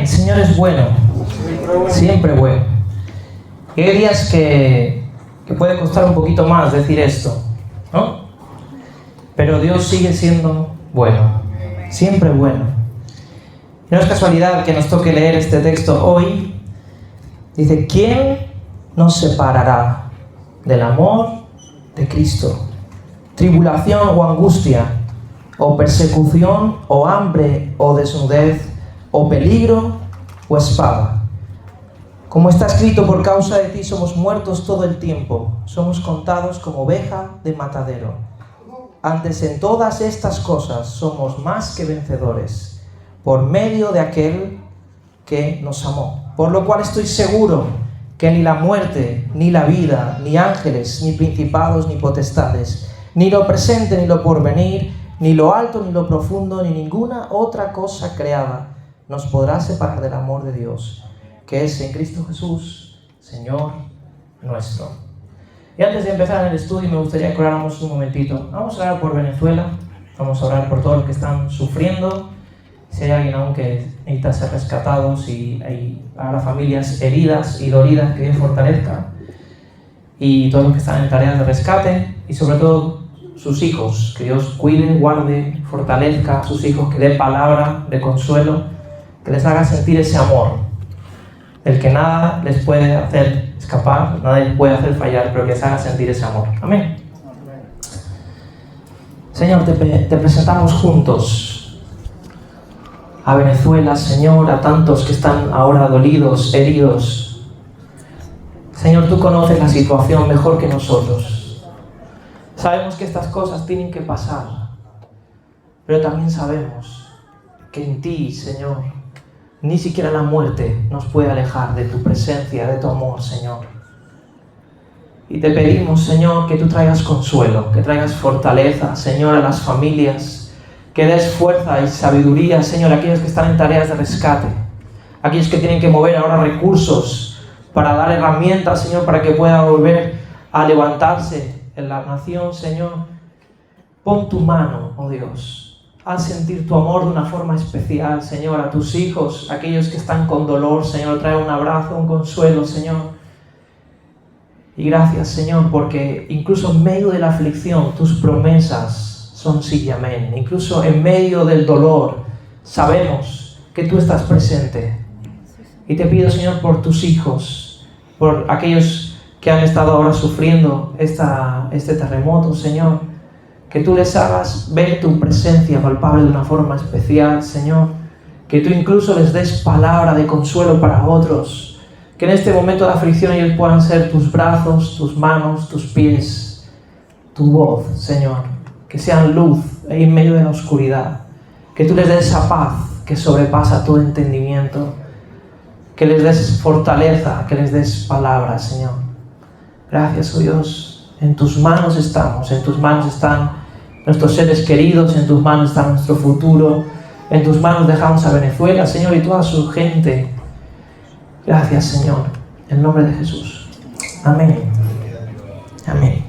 El Señor es bueno, siempre bueno. Y hay días que puede costar un poquito más decir esto, ¿no? Pero Dios sigue siendo bueno, siempre bueno. Y no es casualidad que nos toque leer este texto hoy. Dice, ¿quién nos separará del amor de Cristo? Tribulación o angustia, o persecución, o hambre, o desnudez, o peligro, o espada. Como está escrito, por causa de ti somos muertos todo el tiempo, somos contados como oveja de matadero. Antes en todas estas cosas somos más que vencedores, por medio de aquel que nos amó. Por lo cual estoy seguro que ni la muerte, ni la vida, ni ángeles, ni principados, ni potestades, ni lo presente, ni lo porvenir, ni lo alto, ni lo profundo, ni ninguna otra cosa creada nos podrá separar del amor de Dios, que es en Cristo Jesús, Señor nuestro. Y antes de empezar en el estudio, me gustaría que oráramos un momentito. Vamos a orar por Venezuela, vamos a orar por todos los que están sufriendo. Si hay alguien aún que necesita ser rescatado, si hay ahora familias heridas y dolidas, que Dios fortalezca. Y todos los que están en tareas de rescate, y sobre todo sus hijos, que Dios cuide, guarde, fortalezca a sus hijos, que dé palabra de consuelo, que les haga sentir ese amor, el que nada les puede hacer escapar, nada les puede hacer fallar, pero que les haga sentir ese amor. Amén. Señor, te presentamos juntos a Venezuela, Señor, a tantos que están ahora dolidos, heridos. Señor, tú conoces la situación mejor que nosotros. Sabemos que estas cosas tienen que pasar, pero también sabemos que en ti, Señor, ni siquiera la muerte nos puede alejar de tu presencia, de tu amor, Señor. Y te pedimos, Señor, que tú traigas consuelo, que traigas fortaleza, Señor, a las familias, que des fuerza y sabiduría, Señor, a aquellos que están en tareas de rescate, a aquellos que tienen que mover ahora recursos para dar herramientas, Señor, para que pueda volver a levantarse en la nación, Señor. Pon tu mano, oh Dios. Haz sentir tu amor de una forma especial, Señor, a tus hijos, a aquellos que están con dolor, Señor. Trae un abrazo, un consuelo, Señor. Y gracias, Señor, porque incluso en medio de la aflicción, tus promesas son sí y amén. Incluso en medio del dolor, sabemos que tú estás presente. Y te pido, Señor, por tus hijos, por aquellos que han estado ahora sufriendo este terremoto, Señor, que tú les hagas ver tu presencia palpable de una forma especial, Señor. Que tú incluso les des palabra de consuelo para otros. Que en este momento de aflicción ellos puedan ser tus brazos, tus manos, tus pies, tu voz, Señor. Que sean luz en medio de la oscuridad. Que tú les des esa paz que sobrepasa todo entendimiento. Que les des fortaleza, que les des palabras, Señor. Gracias, oh Dios. En tus manos estamos, en tus manos están nuestros seres queridos, en tus manos está nuestro futuro, en tus manos dejamos a Venezuela, Señor, y toda su gente. Gracias, Señor, en nombre de Jesús. Amén. Amén.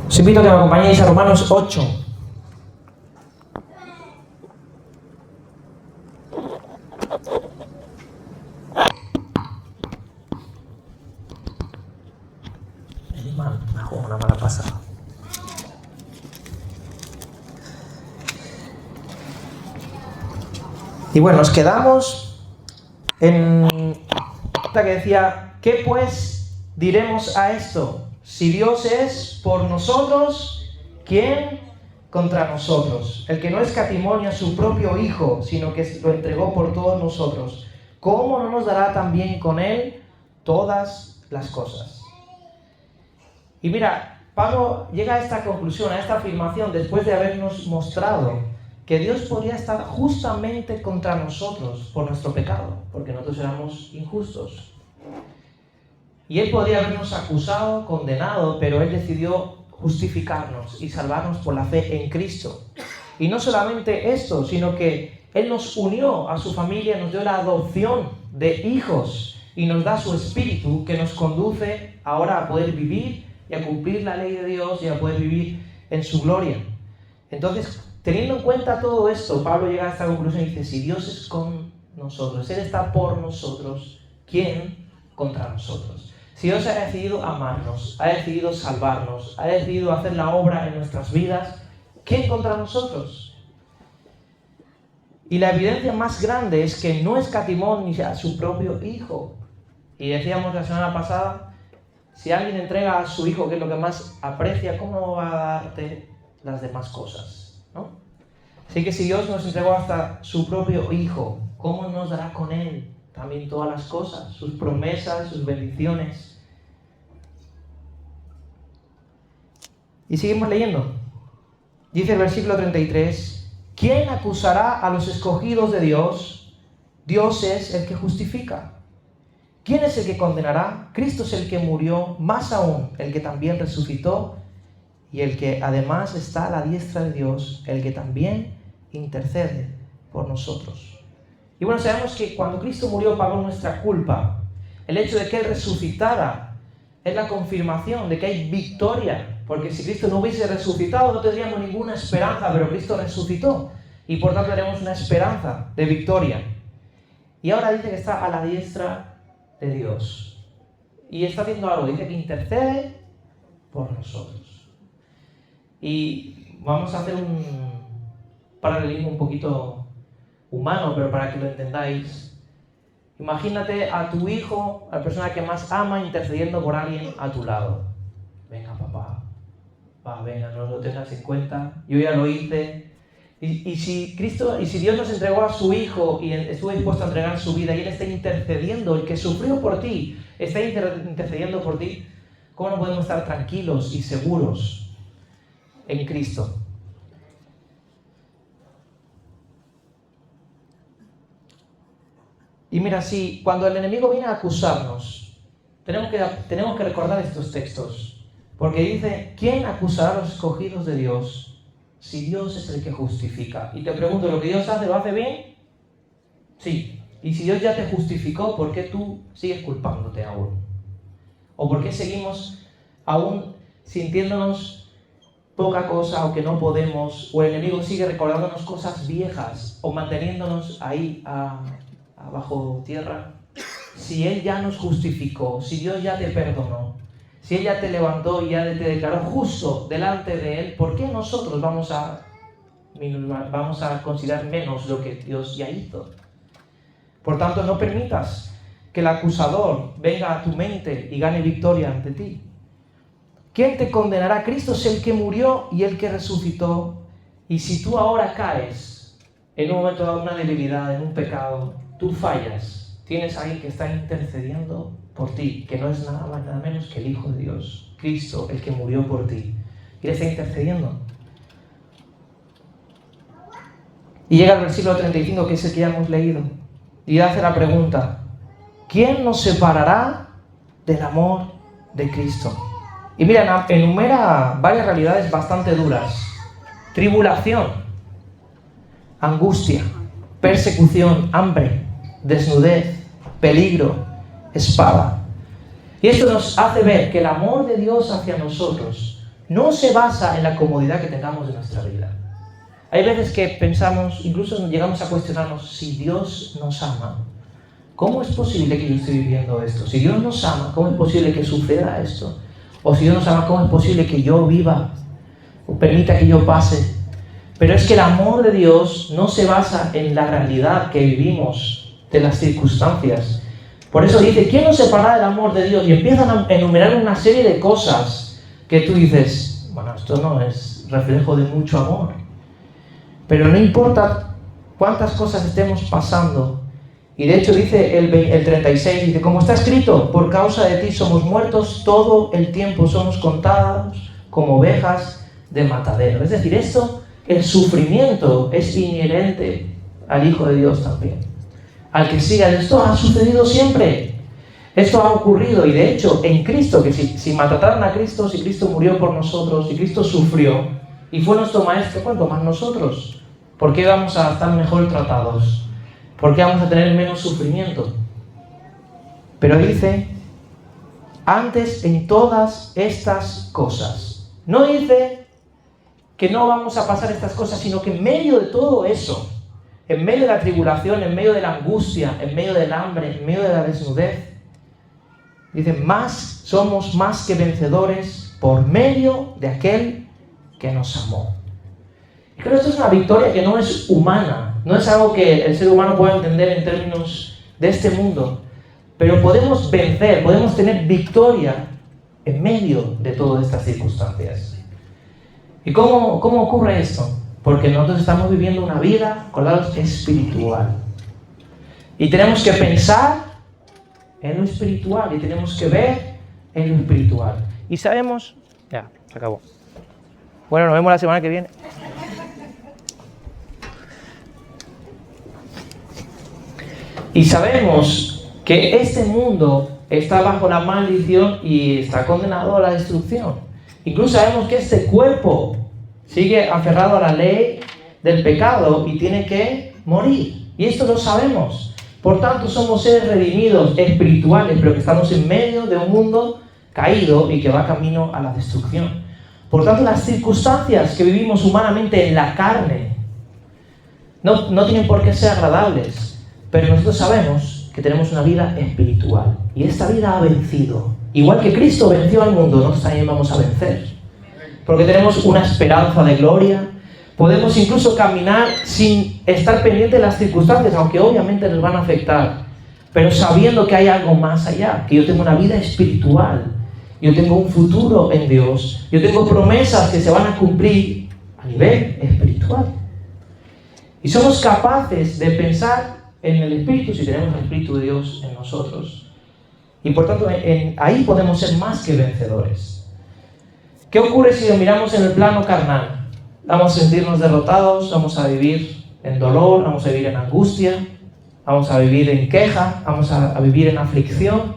Os invito a que me acompañéis a Romanos 8. Una mala pasada. Y bueno, nos quedamos en la que decía, ¿qué pues diremos a esto? Si Dios es por nosotros, ¿quién contra nosotros? El que no escatimó ni a su propio Hijo, sino que lo entregó por todos nosotros, ¿cómo no nos dará también con Él todas las cosas? Y mira, Pablo llega a esta conclusión, a esta afirmación, después de habernos mostrado que Dios podría estar justamente contra nosotros por nuestro pecado, porque nosotros éramos injustos. Y Él podría habernos acusado, condenado, pero Él decidió justificarnos y salvarnos por la fe en Cristo. Y no solamente esto, sino que Él nos unió a su familia, nos dio la adopción de hijos y nos da su Espíritu que nos conduce ahora a poder vivir y a cumplir la ley de Dios y a poder vivir en su gloria. Entonces, teniendo en cuenta todo esto, Pablo llega a esta conclusión y dice, si Dios es con nosotros, Él está por nosotros, ¿quién contra nosotros? Si Dios ha decidido amarnos, ha decidido salvarnos, ha decidido hacer la obra en nuestras vidas, ¿quién contra nosotros? Y la evidencia más grande es que no escatimó ni a su propio Hijo. Y decíamos la semana pasada, si alguien entrega a su Hijo, que es lo que más aprecia, ¿cómo no va a darte las demás cosas? ¿No? Así que si Dios nos entregó hasta su propio Hijo, ¿cómo nos dará con Él también todas las cosas? Sus promesas, sus bendiciones. Y seguimos leyendo. Dice el versículo 33, ¿quién acusará a los escogidos de Dios? Dios es el que justifica. ¿Quién es el que condenará? Cristo es el que murió, más aún el que también resucitó y el que además está a la diestra de Dios, el que también intercede por nosotros. Y bueno, sabemos que cuando Cristo murió pagó nuestra culpa. El hecho de que Él resucitara es la confirmación de que hay victoria, porque si Cristo no hubiese resucitado no tendríamos ninguna esperanza, pero Cristo resucitó y por tanto tenemos una esperanza de victoria. Y ahora dice que está a la diestra de Dios y está haciendo algo, dice que intercede por nosotros. Y vamos a hacer un paralelismo un poquito humano, pero para que lo entendáis. Imagínate a tu hijo, a la persona que más ama, intercediendo por alguien a tu lado. Venga, papá, venga, no lo tengas en cuenta, yo ya lo hice. Y si Dios nos entregó a su Hijo y estuvo dispuesto a entregar su vida y Él está intercediendo, el que sufrió por ti, está intercediendo por ti, ¿cómo no podemos estar tranquilos y seguros en Cristo? Y mira, si cuando el enemigo viene a acusarnos, tenemos que recordar estos textos, porque dice, ¿quién acusará a los escogidos de Dios? Si Dios es el que justifica. Y te pregunto, ¿lo que Dios hace, lo hace bien? Sí. Y si Dios ya te justificó, ¿por qué tú sigues culpándote aún? ¿O por qué seguimos aún sintiéndonos poca cosa o que no podemos? ¿O el enemigo sigue recordándonos cosas viejas o manteniéndonos ahí abajo tierra? Si Él ya nos justificó, si Dios ya te perdonó, si Él ya te levantó y ya te declaró justo delante de Él, ¿por qué nosotros vamos a considerar menos lo que Dios ya hizo? Por tanto, no permitas que el acusador venga a tu mente y gane victoria ante ti. ¿Quién te condenará? Cristo es el que murió y el que resucitó. Y si tú ahora caes en un momento de una debilidad, en un pecado, tú fallas, tienes a alguien que está intercediendo por ti, que no es nada más nada menos que el Hijo de Dios, Cristo, el que murió por ti. Y Él está intercediendo. Y llega el versículo 35, que es el que ya hemos leído, y hace la pregunta, ¿quién nos separará del amor de Cristo? Y mira, enumera varias realidades bastante duras. Tribulación, angustia, persecución, hambre, desnudez, peligro, espada. Y esto nos hace ver que el amor de Dios hacia nosotros no se basa en la comodidad que tengamos de nuestra vida. Hay veces que pensamos, incluso llegamos a cuestionarnos, si Dios nos ama, ¿cómo es posible que yo esté viviendo esto? Si Dios nos ama, ¿cómo es posible que suceda esto? O si Dios nos ama, ¿cómo es posible que yo viva o permita que yo pase? Pero es que el amor de Dios no se basa en la realidad que vivimos de las circunstancias. Por eso dice, ¿quién nos separará del amor de Dios? Y empiezan a enumerar una serie de cosas que tú dices, bueno, esto no es reflejo de mucho amor. Pero no importa cuántas cosas estemos pasando. Y de hecho dice el 36, dice, como está escrito, por causa de ti somos muertos, todo el tiempo somos contados como ovejas de matadero. Es decir, el sufrimiento es inherente al Hijo de Dios también. Al que siga, esto ha sucedido siempre. Esto ha ocurrido y de hecho en Cristo, que si maltrataron a Cristo, si Cristo murió por nosotros, si Cristo sufrió y fue nuestro maestro, ¿cuánto más nosotros? ¿Por qué vamos a estar mejor tratados? ¿Por qué vamos a tener menos sufrimiento? Pero dice, antes en todas estas cosas. No dice que no vamos a pasar estas cosas, sino que en medio de todo eso, en medio de la tribulación, en medio de la angustia, en medio del hambre, en medio de la desnudez, dice, somos más que vencedores por medio de aquel que nos amó. Y creo que esto es una victoria que no es humana, no es algo que el ser humano pueda entender en términos de este mundo, pero podemos vencer, podemos tener victoria en medio de todas estas circunstancias. ¿Y cómo ocurre esto? Porque nosotros estamos viviendo una vida, acordaos, espiritual. Y tenemos que pensar en lo espiritual y tenemos que ver en lo espiritual. Y sabemos... Ya, se acabó. Bueno, nos vemos la semana que viene. Y sabemos que este mundo está bajo la maldición y está condenado a la destrucción. Incluso sabemos que este cuerpo sigue aferrado a la ley del pecado y tiene que morir. Y esto lo sabemos. Por tanto, somos seres redimidos, espirituales, pero que estamos en medio de un mundo caído y que va camino a la destrucción. Por tanto, las circunstancias que vivimos humanamente en la carne no tienen por qué ser agradables, pero nosotros sabemos que tenemos una vida espiritual y esta vida ha vencido. Igual que Cristo venció al mundo, nosotros también vamos a vencer. Porque tenemos una esperanza de gloria. Podemos incluso caminar sin estar pendientes de las circunstancias, aunque obviamente nos van a afectar, pero sabiendo que hay algo más allá, que yo tengo una vida espiritual, yo tengo un futuro en Dios, yo tengo promesas que se van a cumplir a nivel espiritual. Y somos capaces de pensar en el Espíritu si tenemos el Espíritu de Dios en nosotros. Y por tanto, ahí podemos ser más que vencedores. ¿Qué ocurre si lo miramos en el plano carnal? Vamos a sentirnos derrotados, vamos a vivir en dolor, vamos a vivir en angustia, vamos a vivir en queja, vamos a vivir en aflicción.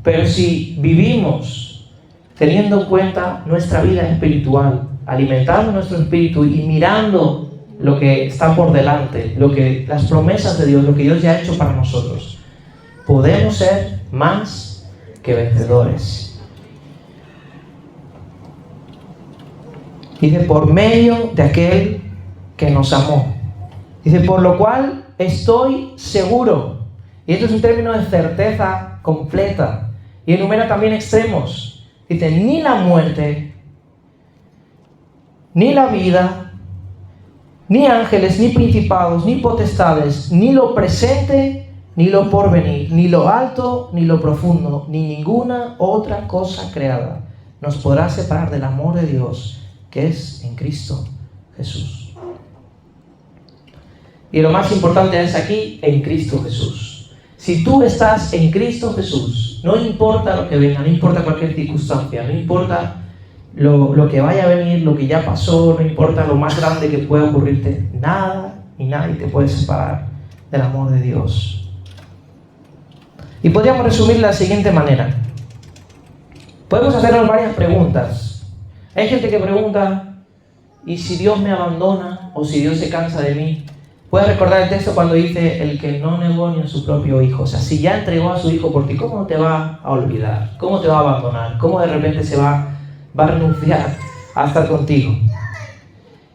Pero si vivimos teniendo en cuenta nuestra vida espiritual, alimentando nuestro espíritu y mirando lo que está por delante, las promesas de Dios, lo que Dios ya ha hecho para nosotros, podemos ser más que vencedores. Dice, por medio de aquel que nos amó. Dice, por lo cual estoy seguro. Y esto es un término de certeza completa. Y enumera también extremos. Dice, ni la muerte, ni la vida, ni ángeles, ni principados, ni potestades, ni lo presente, ni lo porvenir, ni lo alto, ni lo profundo, ni ninguna otra cosa creada nos podrá separar del amor de Dios que es en Cristo Jesús. Y lo más importante es aquí, en Cristo Jesús. Si tú estás en Cristo Jesús, no importa lo que venga, no importa cualquier circunstancia, no importa lo que vaya a venir, lo que ya pasó, no importa lo más grande que pueda ocurrirte, nada y nadie te puede separar del amor de Dios. Y podríamos resumir de la siguiente manera. Podemos hacernos varias preguntas. Hay gente que pregunta, ¿y si Dios me abandona o si Dios se cansa de mí? Puedes recordar el texto cuando dice, el que no negó ni a su propio hijo. O sea, si ya entregó a su hijo por ti, ¿cómo te va a olvidar? ¿Cómo te va a abandonar? ¿Cómo de repente va a renunciar a estar contigo?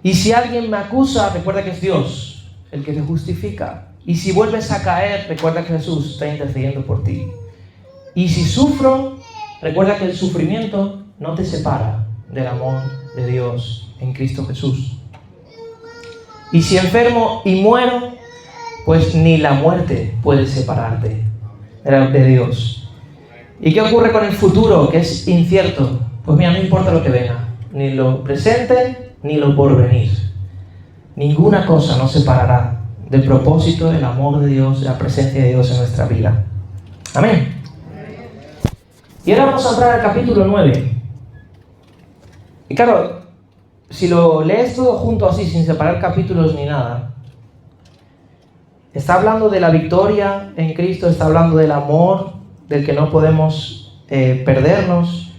Y si alguien me acusa, recuerda que es Dios el que te justifica. Y si vuelves a caer, recuerda que Jesús está intercediendo por ti. Y si sufro, recuerda que el sufrimiento no te separa del amor de Dios en Cristo Jesús. Y si enfermo y muero, pues ni la muerte puede separarte de Dios. ¿Y qué ocurre con el futuro, que es incierto? Pues mira, no importa lo que venga, ni lo presente, ni lo porvenir. Ninguna cosa nos separará del propósito, del amor de Dios, de la presencia de Dios en nuestra vida. Amén. Y ahora vamos a entrar al capítulo 9. Y claro, si lo lees todo junto así, sin separar capítulos ni nada, está hablando de la victoria en Cristo, está hablando del amor, del que no podemos perdernos.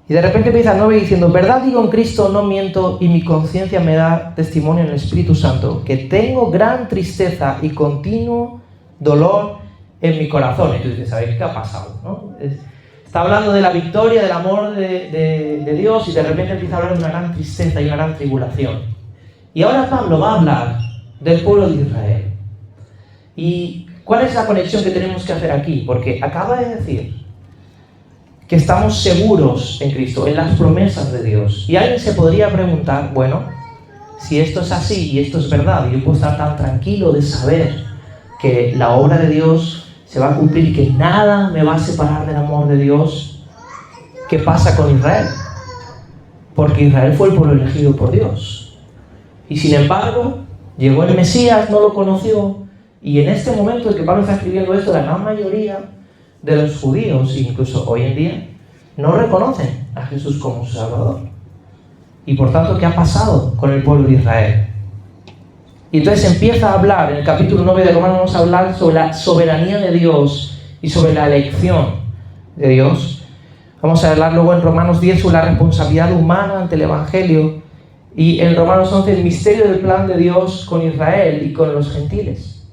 Y de repente empieza el 9 diciendo, verdad digo en Cristo, no miento, y mi conciencia me da testimonio en el Espíritu Santo, que tengo gran tristeza y continuo dolor en mi corazón. Y tú dices, ¿sabes qué ha pasado? ¿No? Está hablando de la victoria, del amor de Dios, y de repente empieza a hablar de una gran tristeza y una gran tribulación. Y ahora Pablo va a hablar del pueblo de Israel. ¿Y cuál es la conexión que tenemos que hacer aquí? Porque acaba de decir que estamos seguros en Cristo, en las promesas de Dios. Y alguien se podría preguntar, bueno, si esto es así y esto es verdad, y yo puedo estar tan tranquilo de saber que la obra de Dios se va a cumplir y que nada me va a separar del amor de Dios, ¿qué pasa con Israel? Porque Israel fue el pueblo elegido por Dios. Y sin embargo, llegó el Mesías, no lo conoció, y en este momento en que Pablo está escribiendo esto, la gran mayoría de los judíos, incluso hoy en día, no reconocen a Jesús como su Salvador. Y por tanto, ¿qué ha pasado con el pueblo de Israel? Y entonces empieza a hablar, en el capítulo 9 de Romanos vamos a hablar sobre la soberanía de Dios y sobre la elección de Dios. Vamos a hablar luego en Romanos 10 sobre la responsabilidad humana ante el Evangelio, y en Romanos 11 el misterio del plan de Dios con Israel y con los gentiles.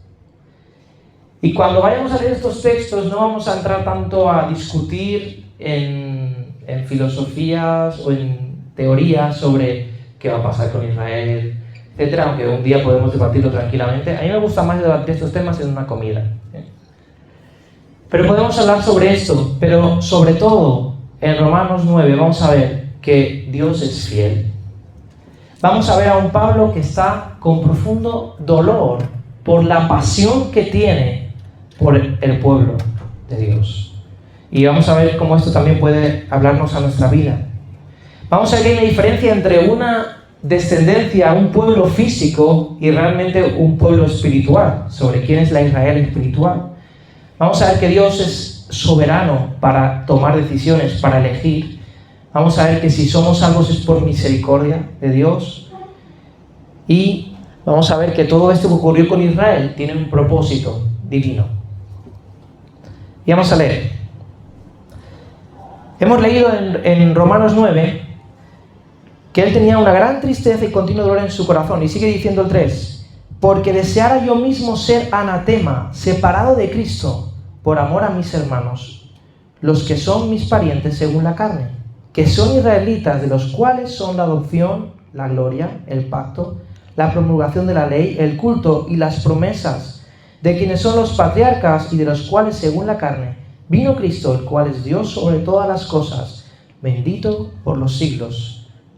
Y cuando vayamos a leer estos textos no vamos a entrar tanto a discutir en filosofías o en teorías sobre qué va a pasar con Israel, etcétera, aunque un día podemos debatirlo tranquilamente. A mí me gusta más debatir estos temas en una comida. Pero podemos hablar sobre esto, pero sobre todo en Romanos 9 vamos a ver que Dios es fiel. Vamos a ver a un Pablo que está con profundo dolor por la pasión que tiene por el pueblo de Dios. Y vamos a ver cómo esto también puede hablarnos a nuestra vida. Vamos a ver que hay una diferencia entre una descendencia a un pueblo físico y realmente un pueblo espiritual, sobre quién es la Israel espiritual. Vamos a ver que Dios es soberano para tomar decisiones, para elegir. Vamos a ver que si somos salvos es por misericordia de Dios. Y vamos a ver que todo esto que ocurrió con Israel tiene un propósito divino. Y vamos a leer. Hemos leído en Romanos 9 que él tenía una gran tristeza y continuo dolor en su corazón. Y sigue diciendo el 3, porque deseara yo mismo ser anatema, separado de Cristo, por amor a mis hermanos, los que son mis parientes según la carne, que son israelitas, de los cuales son la adopción, la gloria, el pacto, la promulgación de la ley, el culto y las promesas, de quienes son los patriarcas y de los cuales según la carne vino Cristo, el cual es Dios sobre todas las cosas, bendito por los siglos.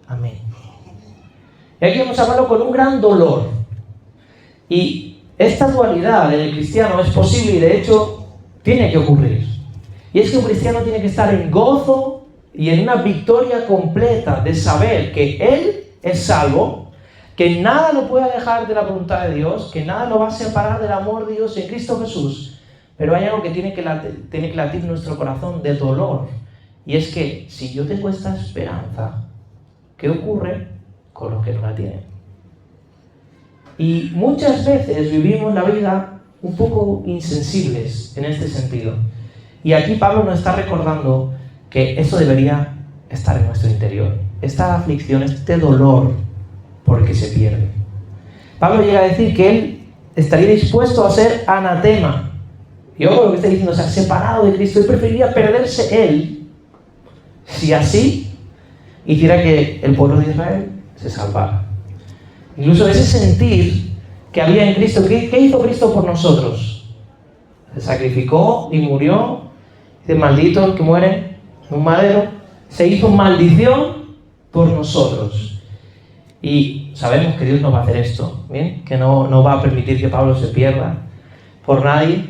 Amén. Y aquí vamos a hablarlo con un gran dolor. Y esta dualidad en el cristiano es posible y de hecho tiene que ocurrir. Y es que un cristiano tiene que estar en gozo y en una victoria completa de saber que él es salvo, que nada lo puede alejar de la voluntad de Dios, que nada lo va a separar del amor de Dios en Cristo Jesús. Pero hay algo que tiene que latir nuestro corazón de dolor. Y es que si yo tengo esta esperanza, ¿qué ocurre con los que no la tienen? Y muchas veces vivimos la vida un poco insensibles en este sentido. Y aquí Pablo nos está recordando que eso debería estar en nuestro interior. Esta aflicción, este dolor por el que se pierde. Pablo llega a decir que él estaría dispuesto a ser anatema. Y ojo lo que está diciendo, o sea, separado de Cristo. Él preferiría perderse él si así hiciera que el pueblo de Israel se salvara. Incluso ese sentir que había en Cristo. ¿Qué hizo Cristo por nosotros? Se sacrificó y murió. Dice, maldito el que muere en un madero. Se hizo maldición por nosotros. Y sabemos que Dios no va a hacer esto, ¿bien? Que no va a permitir que Pablo se pierda por nadie.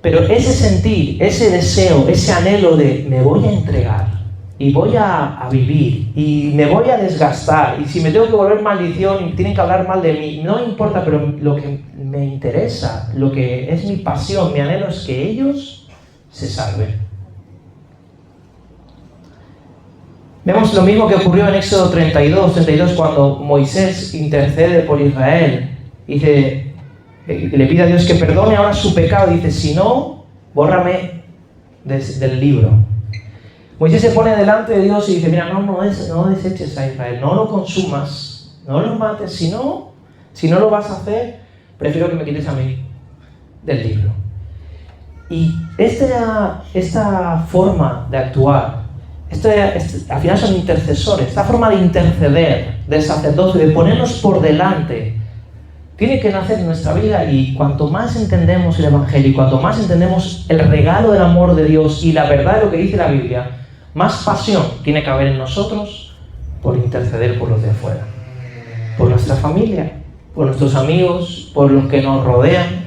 Pero ese sentir, ese deseo, ese anhelo de me voy a entregar y voy a vivir y me voy a desgastar, y si me tengo que volver maldición y tienen que hablar mal de mí, no importa, pero lo que me interesa, lo que es mi pasión, mi anhelo es que ellos se salven. Vemos lo mismo que ocurrió en Éxodo 32, cuando Moisés intercede por Israel. Dice, le pide a Dios que perdone ahora su pecado. Dice, si no, bórrame del libro. Moisés se pone delante de Dios y dice, mira, no deseches a Israel, no lo consumas, no lo mates, si no lo vas a hacer, prefiero que me quites a mí del libro. Y esta forma de actuar, al final son intercesores, esta forma de interceder, del sacerdocio, de ponernos por delante, tiene que nacer en nuestra vida. Y cuanto más entendemos el Evangelio y cuanto más entendemos el regalo del amor de Dios y la verdad de lo que dice la Biblia, más pasión tiene que haber en nosotros por interceder por los de afuera, por nuestra familia, por nuestros amigos, por los que nos rodean,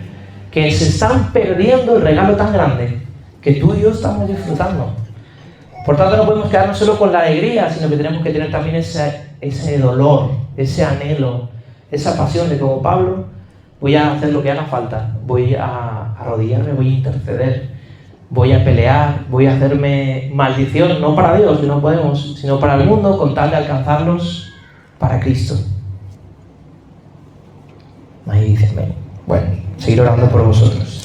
que se están perdiendo el regalo tan grande que tú y yo estamos disfrutando. Por tanto, no podemos quedarnos solo con la alegría, sino que tenemos que tener también ese dolor, ese anhelo, esa pasión de, como Pablo, voy a hacer lo que haga falta, voy a arrodillarme, voy a interceder, voy a pelear, voy a hacerme maldición, no para Dios, que no podemos, sino para el mundo, con tal de alcanzarlos para Cristo. Ahí dice, bueno, seguir orando por vosotros.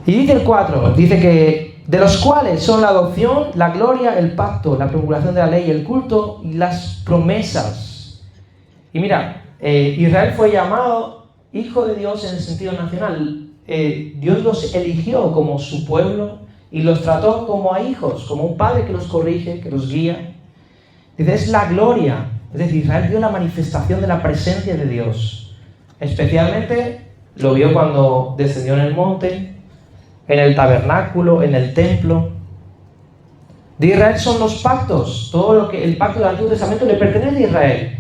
Y dice el 4, dice que de los cuales son la adopción, la gloria, el pacto, la promulgación de la ley, el culto y las promesas. Y mira, Israel fue llamado hijo de Dios en el sentido nacional. Dios los eligió como su pueblo y los trató como a hijos, como un padre que los corrige, que los guía. Dice, es la gloria. Es decir, Israel vio la manifestación de la presencia de Dios. Especialmente lo vio cuando descendió en el monte, en el tabernáculo, en el templo. De Israel son los pactos. Todo lo que el pacto del Antiguo Testamento le pertenece a Israel.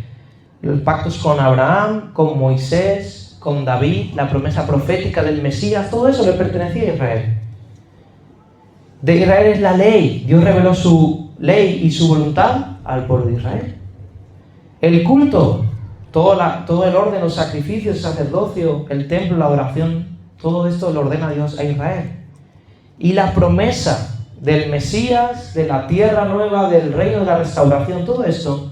Los pactos con Abraham, con Moisés, con David, la promesa profética del Mesías, todo eso le pertenecía a Israel. De Israel es la ley. Dios reveló su ley y su voluntad al pueblo de Israel. El culto, todo el orden, los sacrificios, el sacerdocio, el templo, la adoración, todo esto lo ordena Dios a Israel. Y la promesa del Mesías, de la tierra nueva, del reino de la restauración, todo esto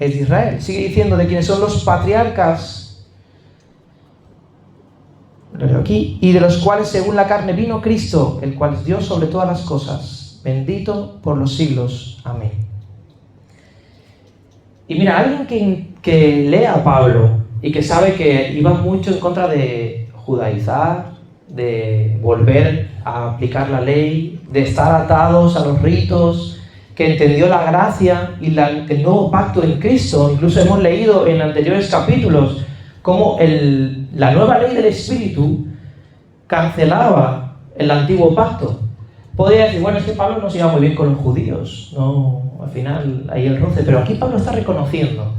es de Israel. Sigue diciendo de quienes son los patriarcas, lo leo aquí, y de los cuales según la carne vino Cristo, el cual es Dios sobre todas las cosas, bendito por los siglos. Amén. Y mira, alguien que lea a Pablo y que sabe que iba mucho en contra de judaizar, de volver a aplicar la ley, de estar atados a los ritos, que entendió la gracia y el nuevo pacto en Cristo. Incluso hemos leído en anteriores capítulos cómo la nueva ley del Espíritu cancelaba el antiguo pacto. Podría decir, bueno, es que Pablo no se iba muy bien con los judíos, no, al final hay el roce, pero aquí Pablo está reconociendo.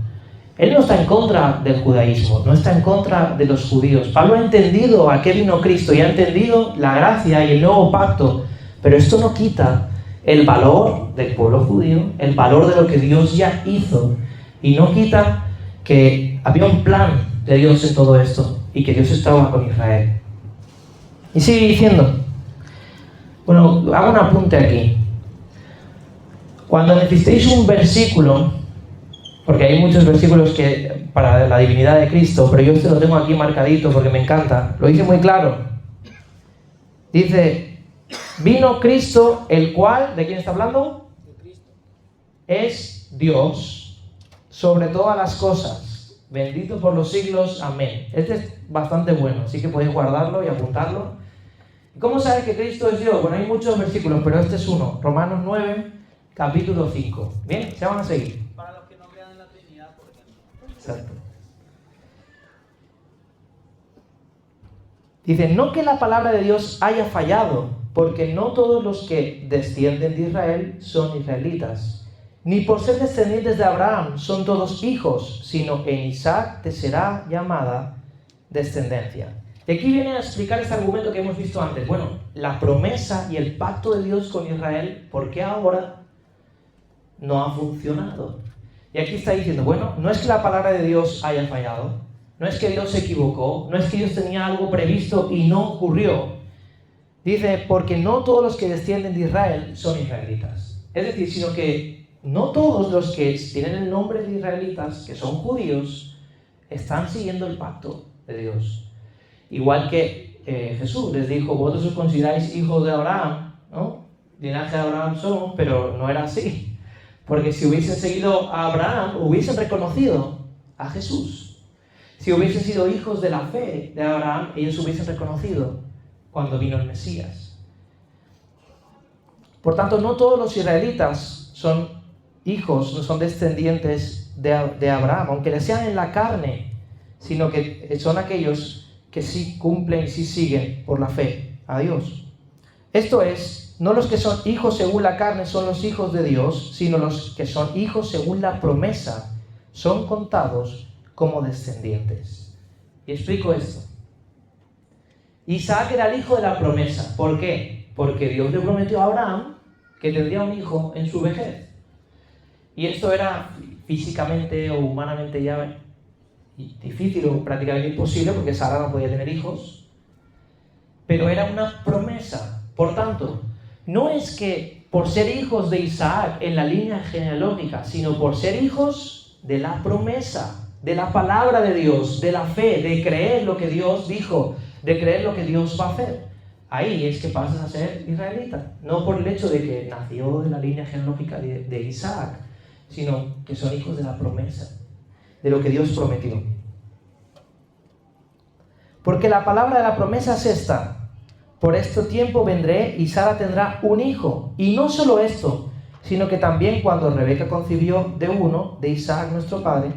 Él no está en contra del judaísmo, no está en contra de los judíos. Pablo ha entendido a qué vino Cristo y ha entendido la gracia y el nuevo pacto, pero esto no quita el valor del pueblo judío, el valor de lo que Dios ya hizo, y no quita que había un plan de Dios en todo esto y que Dios estaba con Israel. Y sigue diciendo, bueno, hago un apunte aquí. Cuando necesitéis un versículo, porque hay muchos versículos que para la divinidad de Cristo, pero yo este lo tengo aquí marcadito porque me encanta, lo dice muy claro. Dice, vino Cristo, el cual, ¿de quién está hablando? De Cristo. Es Dios sobre todas las cosas, bendito por los siglos, amén. Este es bastante bueno, así que podéis guardarlo y apuntarlo. ¿Cómo sabes que Cristo es Dios? Bueno, hay muchos versículos, pero este es uno, Romanos 9, capítulo 5. Bien, se van a seguir. Para los que no crean en la Trinidad, por ejemplo. Exacto. Dice, no que la palabra de Dios haya fallado, porque no todos los que descienden de Israel son israelitas, ni por ser descendientes de Abraham son todos hijos, sino en Isaac te será llamada descendencia. Y aquí viene a explicar este argumento que hemos visto antes. Bueno, la promesa y el pacto de Dios con Israel, ¿por qué ahora no ha funcionado? Y aquí está diciendo, bueno, no es que la palabra de Dios haya fallado, no es que Dios se equivocó, no es que Dios tenía algo previsto y no ocurrió. Dice, porque no todos los que descienden de Israel son israelitas. Es decir, sino que no todos los que tienen el nombre de israelitas, que son judíos, están siguiendo el pacto de Dios. Igual que Jesús les dijo, vosotros os consideráis hijos de Abraham, ¿no? Linaje de Abraham somos, pero no era así. Porque si hubiesen seguido a Abraham, hubiesen reconocido a Jesús. Si hubiesen sido hijos de la fe de Abraham, ellos hubiesen reconocido cuando vino el Mesías. Por tanto, no todos los israelitas son hijos, no son descendientes de Abraham, aunque le sean en la carne, sino que son aquellos que sí cumplen y sí siguen por la fe a Dios. Esto es, no los que son hijos según la carne son los hijos de Dios, sino los que son hijos según la promesa, son contados como descendientes. Y explico esto. Isaac era el hijo de la promesa. ¿Por qué? Porque Dios le prometió a Abraham que tendría un hijo en su vejez. Y esto era físicamente o humanamente ya difícil o prácticamente imposible, porque Sara no podía tener hijos. Pero era una promesa. Por tanto, no es que por ser hijos de Isaac en la línea genealógica, sino por ser hijos de la promesa, de la palabra de Dios, de la fe, de creer lo que Dios dijo, de creer lo que Dios va a hacer. Ahí es que pasas a ser israelita. No por el hecho de que nació de la línea genealógica de Isaac, sino que son hijos de la promesa, de lo que Dios prometió. Porque la palabra de la promesa es esta: por este tiempo vendré y Sara tendrá un hijo. Y no solo esto, sino que también cuando Rebeca concibió de Isaac nuestro padre,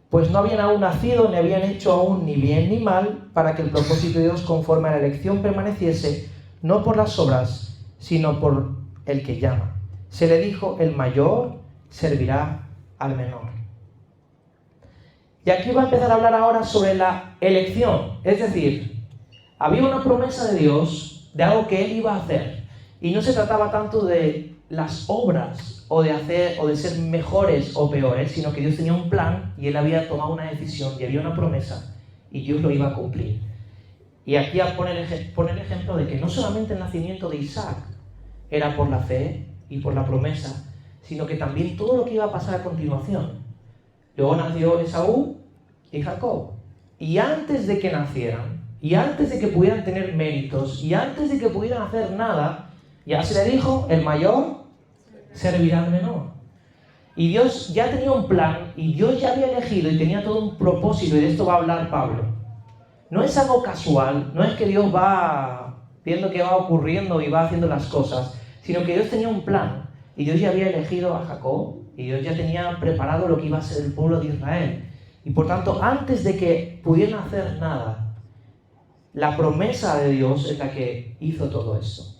pues no habían aún nacido, ni habían hecho aún ni bien ni mal, para que el propósito de Dios conforme a la elección permaneciese, no por las obras, sino por el que llama. Se le dijo: el mayor servirá al menor. Y aquí va a empezar a hablar ahora sobre la elección. Es decir, había una promesa de Dios de algo que Él iba a hacer. Y no se trataba tanto de las obras o de ser mejores o peores, sino que Dios tenía un plan y Él había tomado una decisión y había una promesa y Dios lo iba a cumplir. Y aquí pone el ejemplo de que no solamente el nacimiento de Isaac era por la fe y por la promesa, sino que también todo lo que iba a pasar a continuación. Luego nació Esaú y Jacob. Y antes de que nacieran, y antes de que pudieran tener méritos, y antes de que pudieran hacer nada, ya se le dijo: el mayor servirá al menor. Y Dios ya tenía un plan, y Dios ya había elegido y tenía todo un propósito, y de esto va a hablar Pablo. No es algo casual, no es que Dios va viendo qué va ocurriendo y va haciendo las cosas, sino que Dios tenía un plan, y Dios ya había elegido a Jacob, y Dios ya tenía preparado lo que iba a ser el pueblo de Israel. Y por tanto, antes de que pudieran hacer nada, la promesa de Dios es la que hizo todo esto.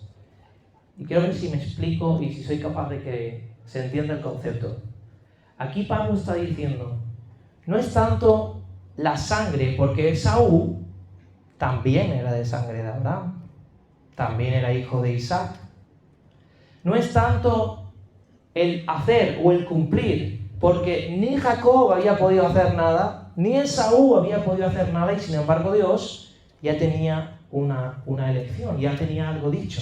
Y quiero ver si me explico y si soy capaz de que se entienda el concepto. Aquí Pablo está diciendo, no es tanto la sangre, porque Esaú también era de sangre de Abraham, también era hijo de Isaac. No es tanto el hacer o el cumplir, porque ni Jacob había podido hacer nada, ni Esaú había podido hacer nada, y sin embargo Dios ya tenía una elección, ya tenía algo dicho.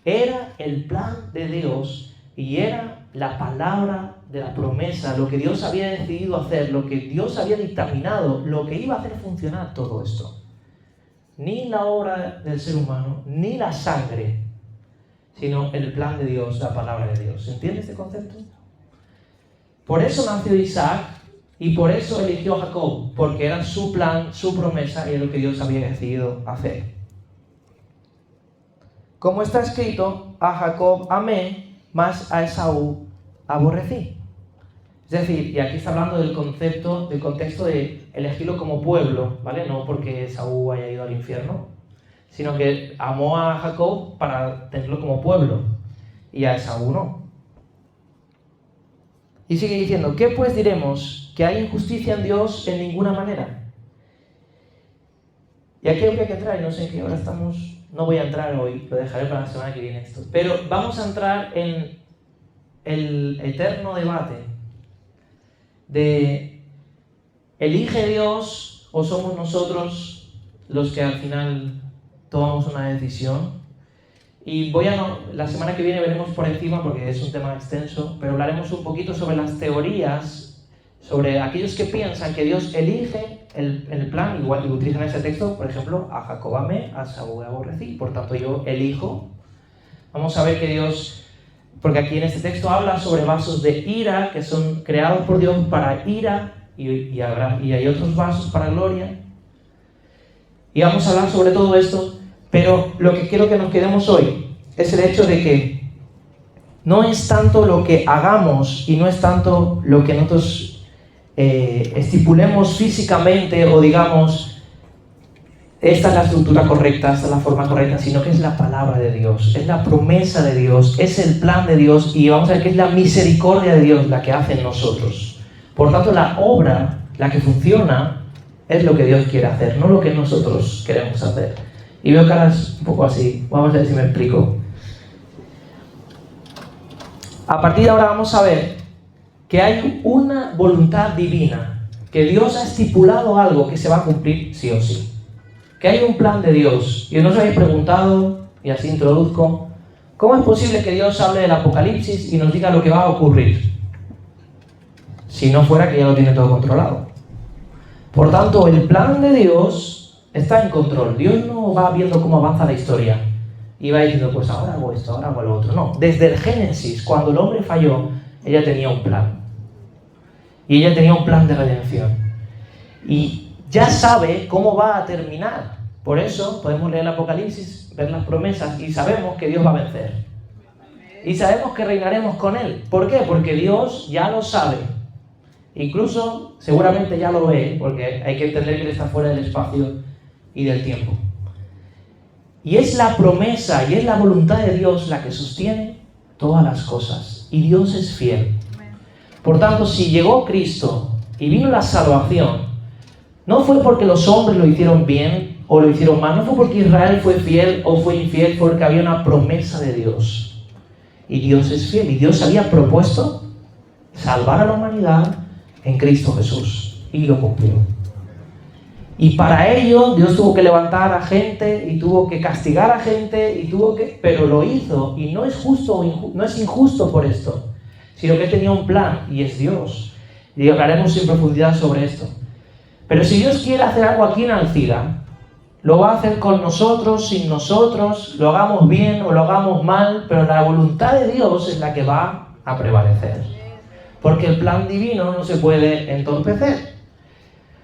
Era el plan de Dios y era la palabra de la promesa, lo que Dios había decidido hacer, lo que Dios había dictaminado, lo que iba a hacer funcionar todo esto. Ni la obra del ser humano, ni la sangre, sino el plan de Dios, la palabra de Dios. ¿Entiende este concepto? Por eso nació Isaac y por eso eligió a Jacob, porque era su plan, su promesa y lo que Dios había decidido hacer. Como está escrito, a Jacob amé, mas a Esaú aborrecí. Es decir, y aquí está hablando del contexto de elegirlo como pueblo, ¿vale? No porque Esaú haya ido al infierno, sino que amó a Jacob para tenerlo como pueblo, y a Esaú no. Y sigue diciendo, ¿qué pues diremos? ¿Que hay injusticia en Dios? En ninguna manera. Y aquí habría que entrar, y no sé en qué hora estamos, no voy a entrar hoy, lo dejaré para la semana que viene esto. Pero vamos a entrar en el eterno debate de ¿elige Dios o somos nosotros los que al final tomamos una decisión? Y la semana que viene veremos por encima, porque es un tema extenso, pero hablaremos un poquito sobre las teorías, sobre aquellos que piensan que Dios elige el plan, igual que utilizan ese texto, por ejemplo, a Jacob amé, a Esaú aborrecí, por tanto yo elijo. Vamos a ver que Dios, porque aquí en este texto habla sobre vasos de ira que son creados por Dios para ira y hay otros vasos para gloria. Y vamos a hablar sobre todo esto, pero lo que quiero que nos quedemos hoy es el hecho de que no es tanto lo que hagamos y no es tanto lo que nosotros estipulemos físicamente o digamos, esta es la estructura correcta, esta es la forma correcta, sino que es la palabra de Dios, es la promesa de Dios, es el plan de Dios y vamos a ver que es la misericordia de Dios la que hace en nosotros. Por tanto, la obra, la que funciona, es lo que Dios quiere hacer, no lo que nosotros queremos hacer. Y veo caras un poco así, vamos a ver si me explico. A partir de ahora vamos a ver que hay una voluntad divina, que Dios ha estipulado algo que se va a cumplir sí o sí. Que hay un plan de Dios. Y no os habéis preguntado, y así introduzco, ¿cómo es posible que Dios hable del Apocalipsis y nos diga lo que va a ocurrir? Si no fuera que ya lo tiene todo controlado. Por tanto, el plan de Dios está en control. Dios no va viendo cómo avanza la historia y va diciendo, pues ahora hago esto, ahora hago lo otro. No, desde el Génesis, cuando el hombre falló, ella tenía un plan. Y ella tenía un plan de redención. Y ya sabe cómo va a terminar. Por eso podemos leer el Apocalipsis, ver las promesas y sabemos que Dios va a vencer. Y sabemos que reinaremos con Él. ¿Por qué? Porque Dios ya lo sabe. Incluso, seguramente ya lo ve, porque hay que entender que Él está fuera del espacio y del tiempo. Y es la promesa y es la voluntad de Dios la que sostiene todas las cosas. Y Dios es fiel. Por tanto, si llegó Cristo y vino la salvación, no fue porque los hombres lo hicieron bien o lo hicieron mal, no fue porque Israel fue fiel o fue infiel, fue porque había una promesa de Dios. Y Dios es fiel. Y Dios había propuesto salvar a la humanidad en Cristo Jesús. Y lo cumplió. Y para ello Dios tuvo que levantar a gente y tuvo que castigar a gente pero lo hizo. Y no es justo, no es injusto por esto, sino que tenía un plan y es Dios. Y hablaremos en profundidad sobre esto. Pero si Dios quiere hacer algo aquí en Alcira, lo va a hacer con nosotros, sin nosotros, lo hagamos bien o lo hagamos mal, pero la voluntad de Dios es la que va a prevalecer. Porque el plan divino no se puede entorpecer.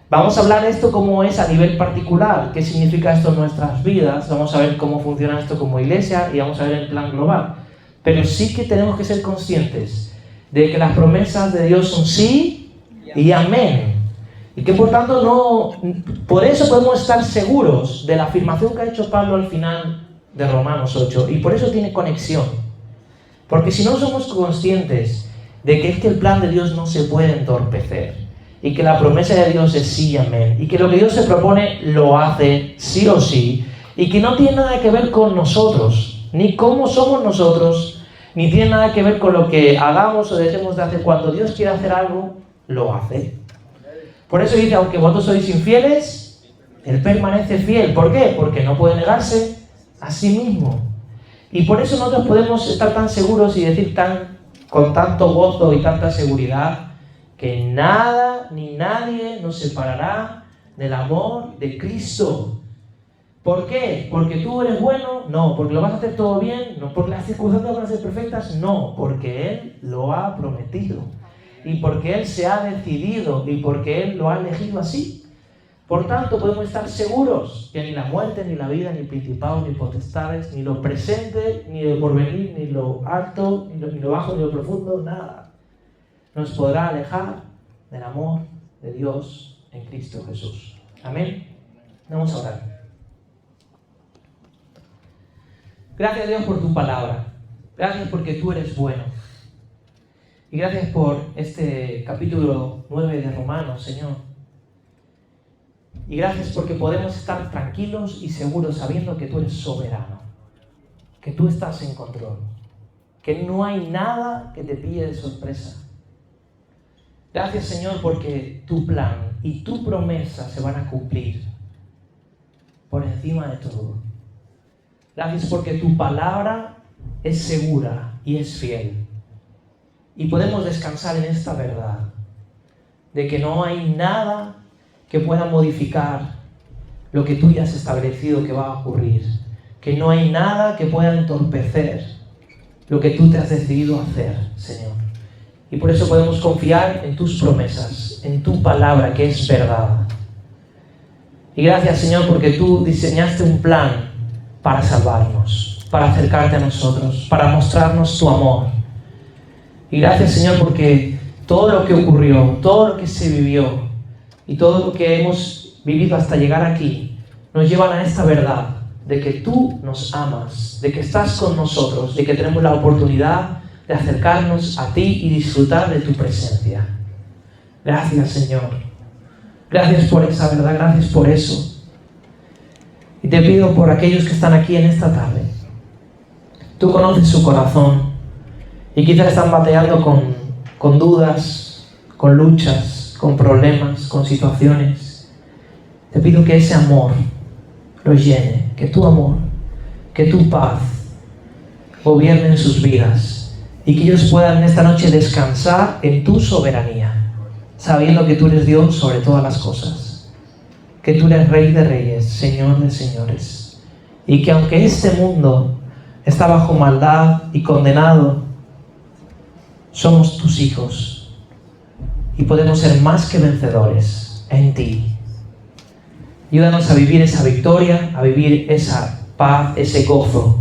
Vamos a hablar de esto como es a nivel particular, qué significa esto en nuestras vidas, vamos a ver cómo funciona esto como iglesia y vamos a ver el plan global. Pero sí que tenemos que ser conscientes de que las promesas de Dios son sí y amén. Y que por tanto por eso podemos estar seguros de la afirmación que ha hecho Pablo al final de Romanos 8. Y por eso tiene conexión. Porque si no somos conscientes de que es que el plan de Dios no se puede entorpecer. Y que la promesa de Dios es sí y amén. Y que lo que Dios se propone lo hace sí o sí. Y que no tiene nada que ver con nosotros. Ni cómo somos nosotros. Ni tiene nada que ver con lo que hagamos o dejemos de hacer. Cuando Dios quiere hacer algo, lo hace. Por eso dice, aunque vosotros sois infieles, Él permanece fiel. ¿Por qué? Porque no puede negarse a sí mismo. Y por eso nosotros podemos estar tan seguros y decir con tanto gozo y tanta seguridad que nada ni nadie nos separará del amor de Cristo. ¿Por qué? ¿Porque tú eres bueno? No. ¿Porque lo vas a hacer todo bien? No. ¿Porque las circunstancias van a ser perfectas? No. Porque Él lo ha prometido. Y porque Él se ha decidido y porque Él lo ha elegido así. Por tanto, podemos estar seguros que ni la muerte, ni la vida, ni principados, ni potestades, ni lo presente, ni lo porvenir, ni lo alto, ni lo bajo, ni lo profundo, nada nos podrá alejar del amor de Dios en Cristo Jesús. Amén. Vamos a orar. Gracias, Dios, por tu palabra. Gracias porque tú eres bueno. Y gracias por este capítulo 9 de Romanos, Señor. Y gracias porque podemos estar tranquilos y seguros sabiendo que tú eres soberano, que tú estás en control, que no hay nada que te pille de sorpresa. Gracias, Señor, porque tu plan y tu promesa se van a cumplir por encima de todo. Gracias porque tu palabra es segura y es fiel. Y podemos descansar en esta verdad, de que no hay nada que pueda modificar lo que tú ya has establecido que va a ocurrir, que no hay nada que pueda entorpecer lo que tú te has decidido hacer, Señor. Y por eso podemos confiar en tus promesas más en tu palabra, que es verdad. Y gracias, Señor, porque tú diseñaste un plan para salvarnos, para acercarte a nosotros, para mostrarnos tu amor. Y gracias, Señor, porque todo lo que ocurrió, todo lo que se vivió y todo lo que hemos vivido hasta llegar aquí, nos llevan a esta verdad de que tú nos amas, de que estás con nosotros, de que tenemos la oportunidad de acercarnos a ti y disfrutar de tu presencia. Gracias, Señor. Gracias por esa verdad, gracias por eso. Y te pido por aquellos que están aquí en esta tarde. Tú conoces su corazón y quizás están bateando con dudas, con luchas, con problemas, con situaciones. Te pido que ese amor los llene, que tu amor, que tu paz gobierne en sus vidas y que ellos puedan esta noche descansar en tu soberanía, sabiendo que tú eres Dios sobre todas las cosas, que tú eres Rey de Reyes, Señor de Señores, y que aunque este mundo está bajo maldad y condenado, somos tus hijos y podemos ser más que vencedores en ti. Ayúdanos a vivir esa victoria, a vivir esa paz, ese gozo,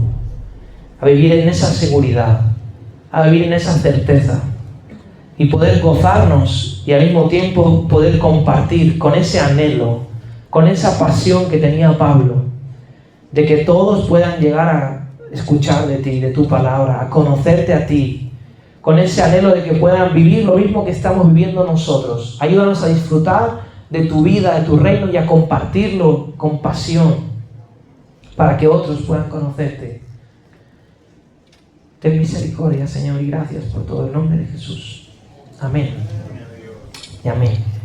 a vivir en esa seguridad, a vivir en esa certeza y poder gozarnos y al mismo tiempo poder compartir con ese anhelo, con esa pasión que tenía Pablo, de que todos puedan llegar a escuchar de ti, de tu palabra, a conocerte a ti, con ese anhelo de que puedan vivir lo mismo que estamos viviendo nosotros. Ayúdanos a disfrutar de tu vida, de tu reino y a compartirlo con pasión para que otros puedan conocerte. Ten misericordia, Señor, y gracias por todo, en nombre de Jesús. Amén. Y amén.